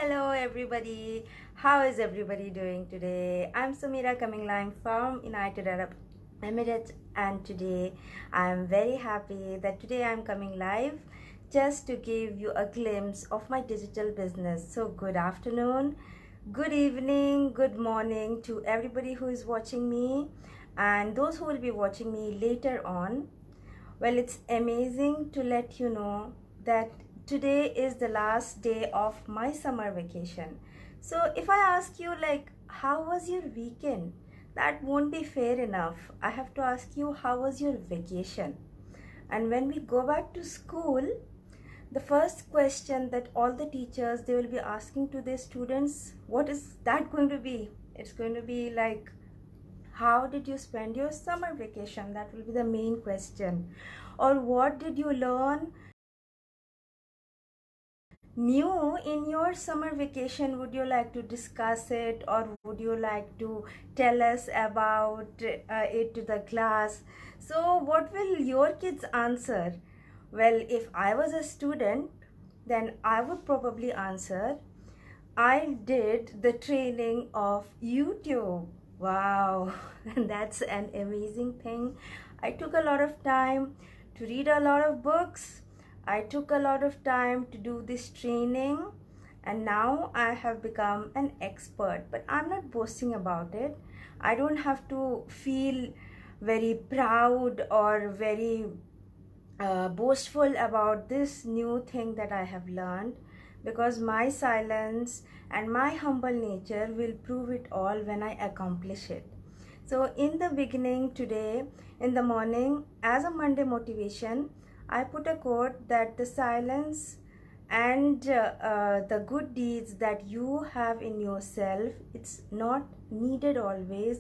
Hello everybody. How is everybody doing today? I'm Samira coming live from United Arab Emirates, and today I am very happy that today I'm coming live just to give you a glimpse of my digital business. So good afternoon, good evening, good morning to everybody who is watching me and those who will be watching me later on. Well, it's amazing to let you know that today is the last day of my summer vacation. So, if I ask you, like, how was your weekend? That won't be fair enough. I have to ask you, how was your vacation? And when we go back to school, the first question that all the teachers they will be asking to their students, what is that going to be? It's going to be like, how did you spend your summer vacation? That will be the main question. Or what did you learn new in your summer vacation? Would you like to discuss it, or would you like to tell us about it to the class? So what will your kids answer? Well, if I was a student, then I would probably answer, I did the training of YouTube. Wow, that's an amazing thing. I took a lot of time to read a lot of books. I took a lot of time to do this training, and now I have become an expert. But I'm not boasting about it. I don't have to feel very proud or very boastful about this new thing that I have learned, because my silence and my humble nature will prove it all when I accomplish it. So, in the beginning today, in the morning, as a Monday motivation, I put a quote that the silence and the good deeds that you have in yourself, it's not needed always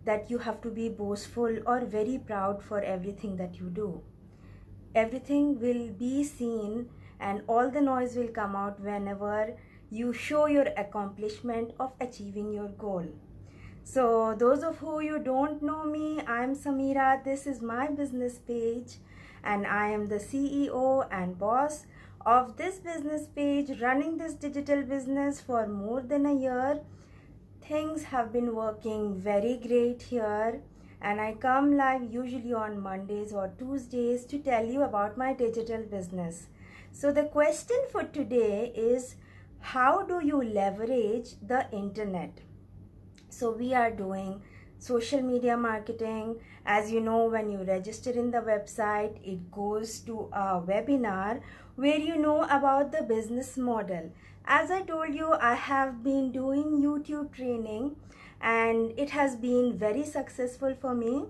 that you have to be boastful or very proud for everything that you do. Everything will be seen and all the noise will come out whenever you show your accomplishment of achieving your goal. So those of who you don't know me, I'm Samira. This is my business page and I am the CEO and boss of this business page, running this digital business for more than a year. Things have been working very great here, and I come live usually on Mondays or Tuesdays to tell you about my digital business. So the question for today is, how do you leverage the internet? So we are doing social media marketing. As you know, when you register in the website, it goes to a webinar where you know about the business model. As I told you, I have been doing YouTube training and it has been very successful for me.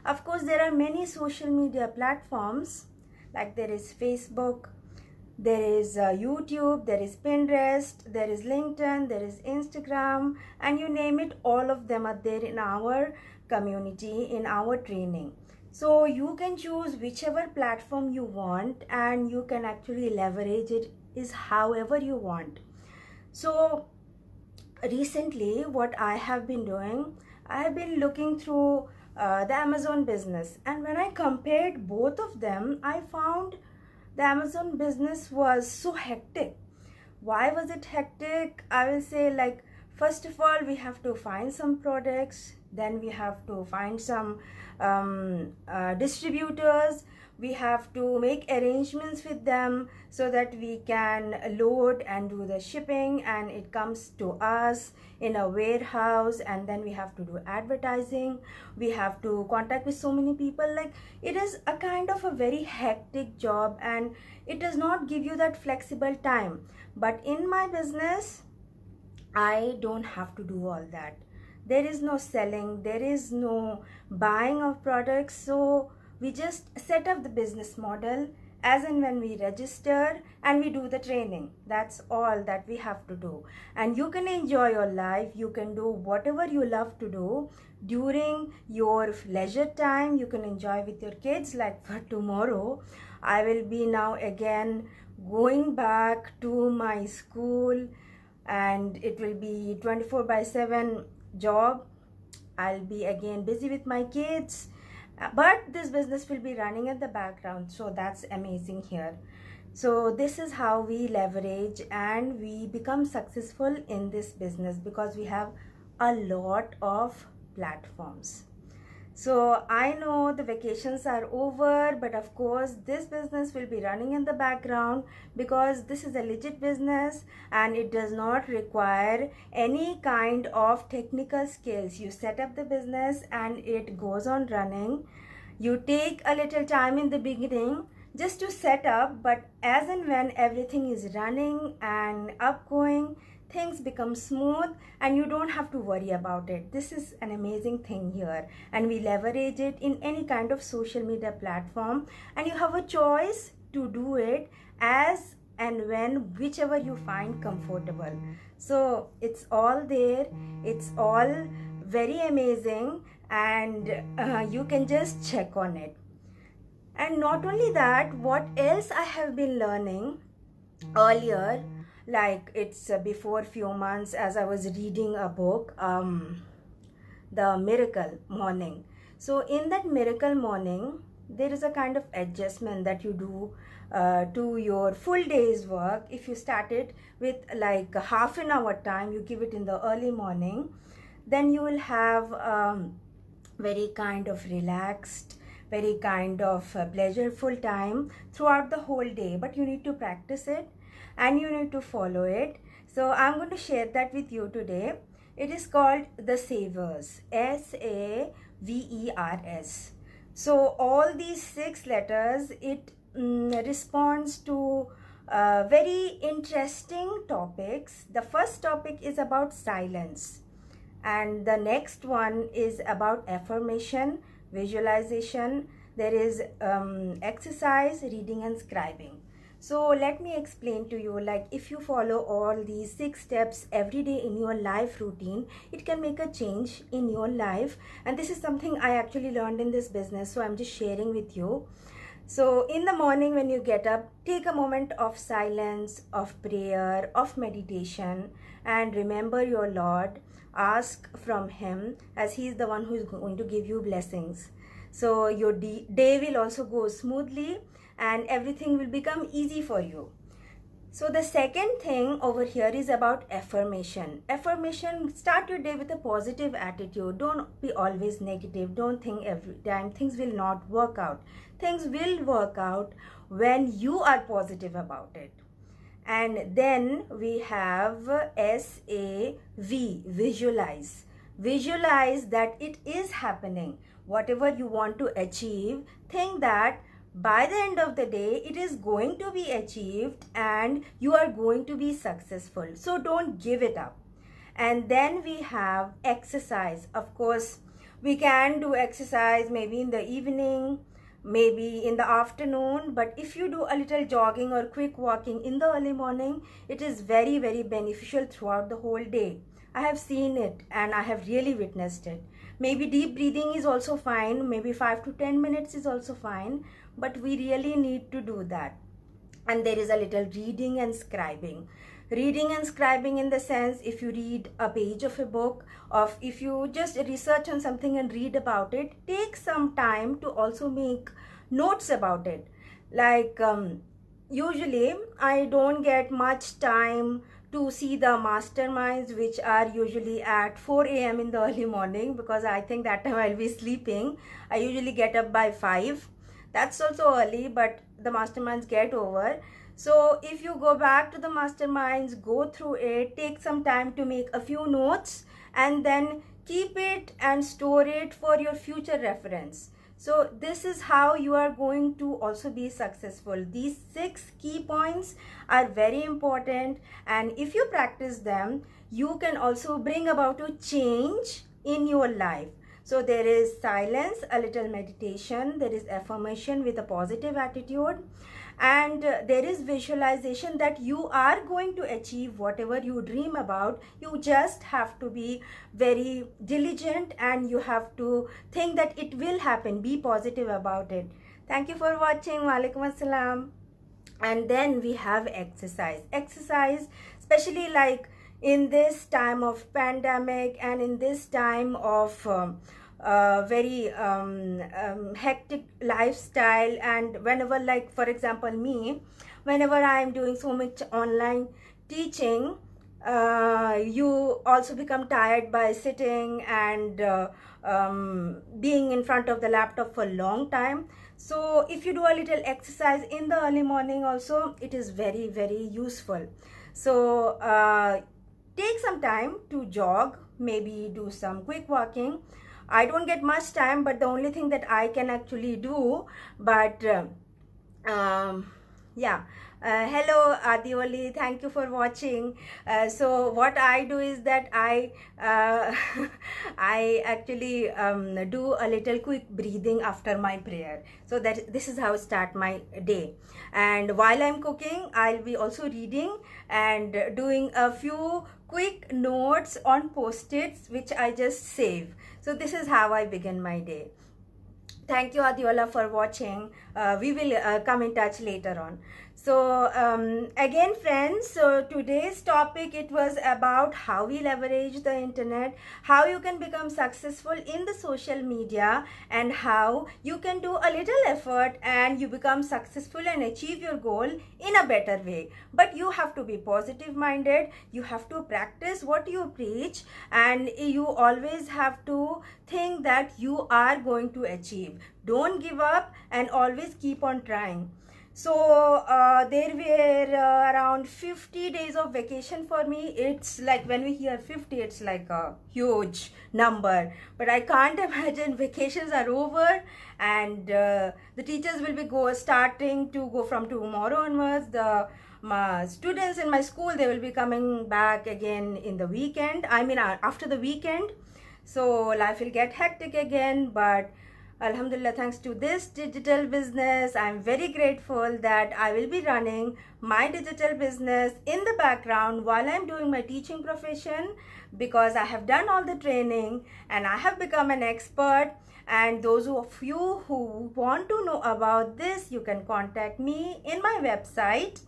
Of course, there are many social media platforms, like there is Facebook, there is YouTube, there is Pinterest, there is LinkedIn, there is Instagram, and you name it, all of them are there in our community, in our training. So you can choose whichever platform you want and you can actually leverage it is however you want. So recently what I have been doing, I have been looking through the Amazon business, and when I compared both of them, I found the Amazon business was so hectic. Why was it hectic? I will say, like, first of all, we have to find some products, then we have to find some distributors, we have to make arrangements with them so that we can load and do the shipping and it comes to us in a warehouse, and then we have to do advertising, we have to contact with so many people. Like, it is a kind of a very hectic job and it does not give you that flexible time. But in my business, I don't have to do all that. There is no selling, there is no buying of products. So we just set up the business model as and when we register and we do the training. That's all that we have to do. And you can enjoy your life. You can do whatever you love to do during your leisure time. You can enjoy with your kids. Like for tomorrow, I will be now again going back to my school, and it will be 24/7 job. I'll be again busy with my kids, but this business will be running at the background, so that's amazing here. So this is how we leverage and we become successful in this business, because we have a lot of platforms. So I know the vacations are over, but of course this business will be running in the background, because this is a legit business and it does not require any kind of technical skills. You set up the business and it goes on running. You take a little time in the beginning just to set up, but as and when everything is running and upgoing, things become smooth and you don't have to worry about it. This is an amazing thing here, and we leverage it in any kind of social media platform, and you have a choice to do it as and when, whichever you find comfortable. So it's all there, it's all very amazing, and you can just check on it. And not only that, what else I have been learning earlier, like it's before few months, as I was reading a book, The Miracle Morning. So in that Miracle Morning, there is a kind of adjustment that you do to your full day's work. If you start it with like half an hour time, you give it in the early morning, then you will have very kind of relaxed, very kind of pleasureful time throughout the whole day. But you need to practice it and you need to follow it. So I'm going to share that with you today. It is called The Savers, SAVERS. So all these 6 letters, it responds to very interesting topics. The first topic is about silence, and the next one is about affirmation, visualization. There is exercise, reading and scribing. So let me explain to you, like if you follow all these 6 steps every day in your life routine, it can make a change in your life. And this is something I actually learned in this business, so I'm just sharing with you. So in the morning when you get up, take a moment of silence, of prayer, of meditation, and remember your Lord. Ask from Him, as He is the one who is going to give you blessings. So your day will also go smoothly and everything will become easy for you. So the second thing over here is about affirmation. Affirmation, start your day with a positive attitude. Don't be always negative. Don't think every time things will not work out. Things will work out when you are positive about it. And then we have SAV, visualize. Visualize that it is happening. Whatever you want to achieve, think that by the end of the day, it is going to be achieved and you are going to be successful. So don't give it up. And then we have exercise. Of course, we can do exercise maybe in the evening, maybe in the afternoon, but if you do a little jogging or quick walking in the early morning, it is very, very beneficial throughout the whole day. I have seen it and I have really witnessed it. Maybe deep breathing is also fine, maybe 5 to 10 minutes is also fine, but we really need to do that. And there is a little reading and scribing. Reading and scribing in the sense, if you read a page of a book, or if you just research on something and read about it, take some time to also make notes about it. Like usually I don't get much time to see the masterminds, which are usually at 4 a.m. in the early morning, because I think that time I'll be sleeping. I usually get up by 5. That's also early, but the masterminds get over. So if you go back to the masterminds, go through it, take some time to make a few notes, and then keep it and store it for your future reference. So this is how you are going to also be successful. These 6 key points are very important, and if you practice them, you can also bring about a change in your life. So there is silence, a little meditation, there is affirmation with a positive attitude, and there is visualization that you are going to achieve whatever you dream about. You just have to be very diligent and you have to think that it will happen. Be positive about it. Thank you for watching. Walaikum Assalam. And then we have exercise. Exercise, especially like in this time of pandemic and in this time of very hectic lifestyle, and whenever, like for example me, whenever I am doing so much online teaching, you also become tired by sitting and being in front of the laptop for a long time. So if you do a little exercise in the early morning also, it is very, very useful. So take some time to jog, maybe do some quick walking. I don't get much time, but the only thing that I can actually do, but yeah. Hello Adioli, thank you for watching. So what I do is that I I actually do a little quick breathing after my prayer. So that this is how I start my day. And while I'm cooking, I'll be also reading and doing a few quick notes on post-its which I just save. So this is how I begin my day. Thank you Adiola for watching. We will come in touch later on. So again friends, so today's topic, it was about how we leverage the internet, how you can become successful in the social media, and how you can do a little effort and you become successful and achieve your goal in a better way. But you have to be positive minded, you have to practice what you preach, and you always have to think that you are going to achieve. Don't give up and always keep on trying. So there were around 50 days of vacation for me. It's like when we hear 50, it's like a huge number, but I can't imagine vacations are over and the teachers will be starting to go from tomorrow onwards. My students in my school, they will be coming back again in the weekend, I mean after the weekend. So life will get hectic again, but Alhamdulillah, thanks to this digital business, I'm very grateful that I will be running my digital business in the background while I'm doing my teaching profession, because I have done all the training and I have become an expert. And those of you who want to know about this, you can contact me in my website,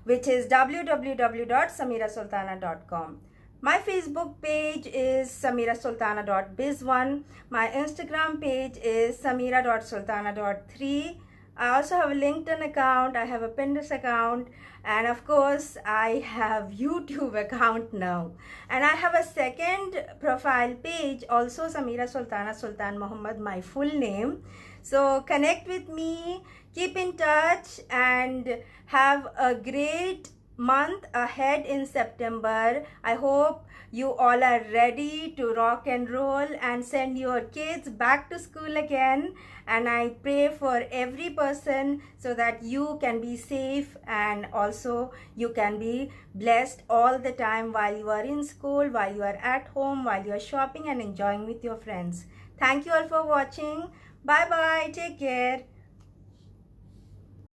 which is www.samirasultana.com. My Facebook page is samirasultana.biz1. My Instagram page is samira.sultana.3. I also have a LinkedIn account, I have a Pinterest account, and of course I have YouTube account now. And I have a second profile page, also Samira Sultana, Sultan Muhammad, my full name. So connect with me, keep in touch, and have a great month ahead in September. I hope you all are ready to rock and roll and send your kids back to school again. And I pray for every person so that you can be safe and also you can be blessed all the time while you are in school, while you are at home, while you are shopping and enjoying with your friends. Thank you all for watching. Bye bye. Take care.